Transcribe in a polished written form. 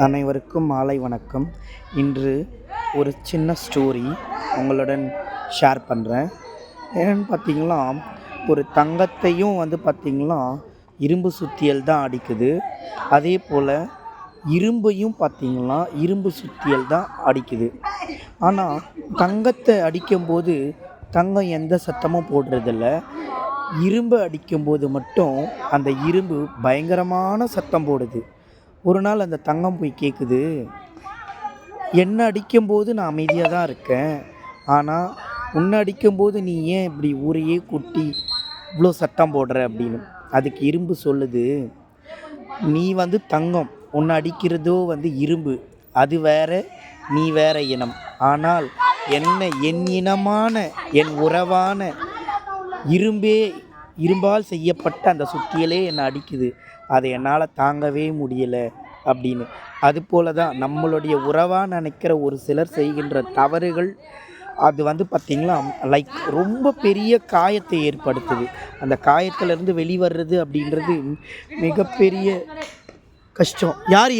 அனைவருக்கும் மாலை வணக்கம். இன்று ஒரு சின்ன ஸ்டோரி உங்களுடன் ஷேர் பண்ணுறேன். ஏன்னு பார்த்தீங்கன்னா, ஒரு தங்கத்தையும் பார்த்திங்கன்னா இரும்பு சுத்தியல் தான் அடிக்குது. அதே போல் இரும்பையும் பார்த்திங்கன்னா இரும்பு சுத்தியல் தான் அடிக்குது. ஆனால் தங்கத்தை அடிக்கும்போது தங்கம் எந்த சத்தமும் போடுறதில்ல. இரும்பை அடிக்கும்போது மட்டும் அந்த இரும்பு பயங்கரமான சத்தம் போடுது. ஒரு நாள் அந்த தங்கம் போய் கேட்குது, என்னை அடிக்கும்போது நான் அமைதியாக தான் இருக்கேன், ஆனால் உன்னை அடிக்கும்போது நீ ஏன் இப்படி ஊரையே கொட்டி இவ்வளோ சத்தம் போடுற அப்படின்னு. அதுக்கு இரும்பு சொல்லுது, நீ தங்கம், உன்னை அடிக்கிறதோ இரும்பு, அது வேற, நீ வேற இனம். ஆனால் என் இனமான என் உறவான இரும்பால் செய்யப்பட்ட அந்த சுத்தியலே என்னை அடிக்குது, அதை என்னால் தாங்கவே முடியலை அப்படின்னு. அதுபோல தான் நம்மளுடைய உறவாக நினைக்கிற ஒரு சிலர் செய்கின்ற தவறுகள் அது பார்த்திங்கன்னா ரொம்ப பெரிய காயத்தை ஏற்படுத்துது. அந்த காயத்திலேருந்து வெளிவர்றது அப்படின்றது மிகப்பெரிய கஷ்டம். யார்